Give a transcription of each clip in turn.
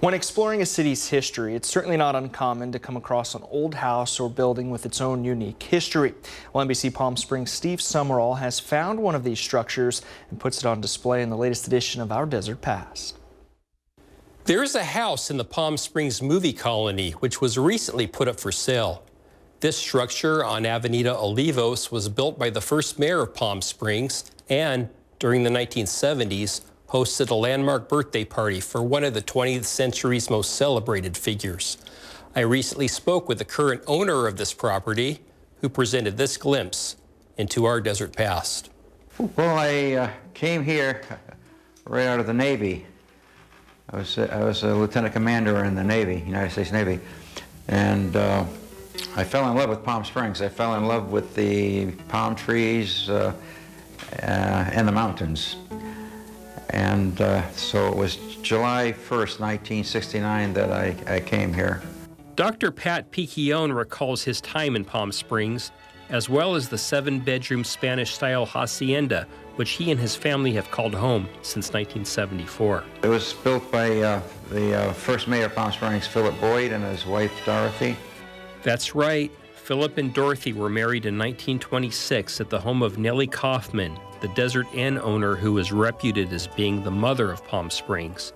When exploring a city's history, it's certainly not uncommon to come across an old house or building with its own unique history. Well, NBC Palm Springs' Steve Summerall has found one of these structures and puts it on display in the latest edition of Our Desert Past. There is a house in the Palm Springs movie colony which was recently put up for sale. This structure on Avenida Olivos was built by the first mayor of Palm Springs and, during the 1970s, hosted a landmark birthday party for one of the 20th century's most celebrated figures. I recently spoke with the current owner of this property, who presented this glimpse into our desert past. Well, I came here right out of the Navy. I was a lieutenant commander in the Navy, United States Navy, and I fell in love with Palm Springs. I fell in love with the palm trees and the mountains. And so it was July 1st, 1969 that I came here. Dr. Pat Piquion recalls his time in Palm Springs, as well as the 7-bedroom Spanish-style hacienda, which he and his family have called home since 1974. It was built by the first mayor of Palm Springs, Philip Boyd, and his wife, Dorothy. That's right. Philip and Dorothy were married in 1926 at the home of Nellie Kaufman, the Desert Inn owner who was reputed as being the mother of Palm Springs.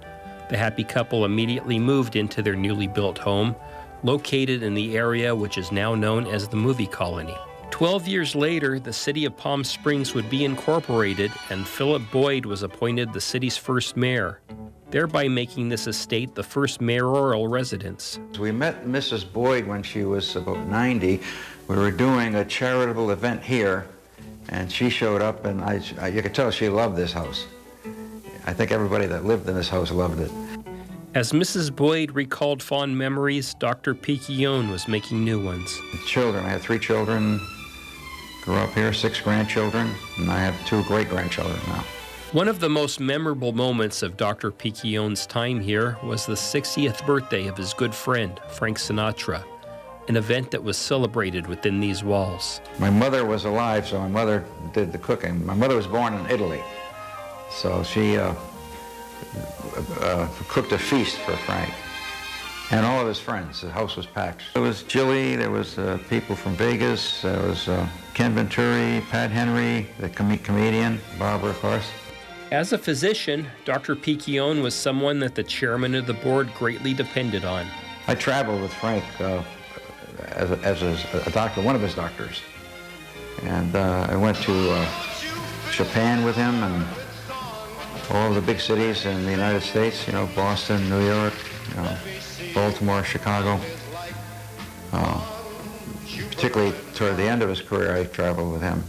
The happy couple immediately moved into their newly built home, located in the area which is now known as the movie colony. 12 years later, the city of Palm Springs would be incorporated, and Philip Boyd was appointed the city's first mayor, thereby making this estate the first mayoral residence. We met Mrs. Boyd when she was about 90. We were doing a charitable event here, and she showed up, and you could tell she loved this house. I think everybody that lived in this house loved it. As Mrs. Boyd recalled fond memories, Dr. Piquion was making new ones. Children, I had 3 children, grew up here, 6 grandchildren, and I have 2 great-grandchildren now. One of the most memorable moments of Dr. Piquion's time here was the 60th birthday of his good friend, Frank Sinatra, an event that was celebrated within these walls. My mother was alive, so my mother did the cooking. My mother was born in Italy, so she cooked a feast for Frank and all of his friends. The house was packed. There was Jilly, there was people from Vegas, there was Ken Venturi, Pat Henry, the comedian, Barbara, of course. As a physician, Dr. Piquion was someone that the chairman of the board greatly depended on. I traveled with Frank as a doctor, one of his doctors. And I went to Japan with him and all of the big cities in the United States, you know, Boston, New York, you know, Baltimore, Chicago. Particularly toward the end of his career, I traveled with him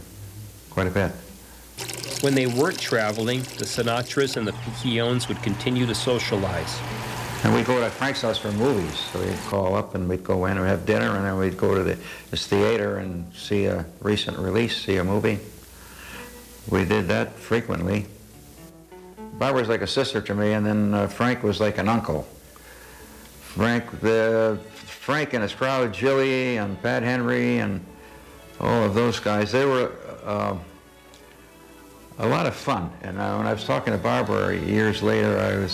quite a bit. When they weren't traveling, the Sinatras and the Piquions would continue to socialize. And we'd go to Frank's house for movies. So he'd call up and we'd go in and have dinner, and then we'd go to this theater and see a recent release, see a movie. We did that frequently. Barbara was like a sister to me, and then Frank was like an uncle. Frank and his crowd, Jilly and Pat Henry and all of those guys, they were a lot of fun. And when I was talking to Barbara years later,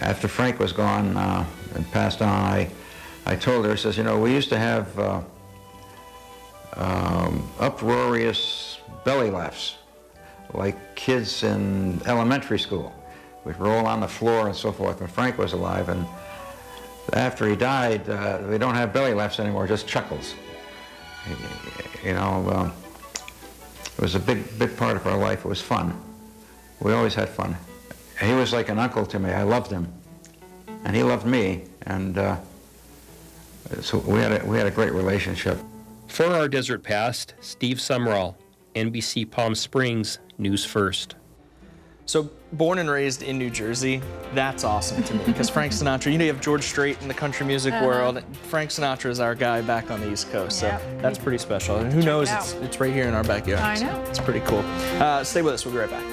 after Frank was gone and passed on, I told her, I says, you know, we used to have uproarious belly laughs, like kids in elementary school. We'd roll on the floor and so forth when Frank was alive. And after he died, we don't have belly laughs anymore, just chuckles. You know, it was a big part of our life. It was fun. We always had fun. He was like an uncle to me. I loved him, and he loved me, and so we had a great relationship. For Our Desert Past, Steve Summerall, NBC Palm Springs, News First. So, born and raised in New Jersey, that's awesome to me, because Frank Sinatra, you know, you have George Strait in the country music world. Frank Sinatra is our guy back on the East Coast, so that's pretty special. And who knows, it's right here in our backyard. I know. So it's pretty cool. Stay with us, we'll be right back.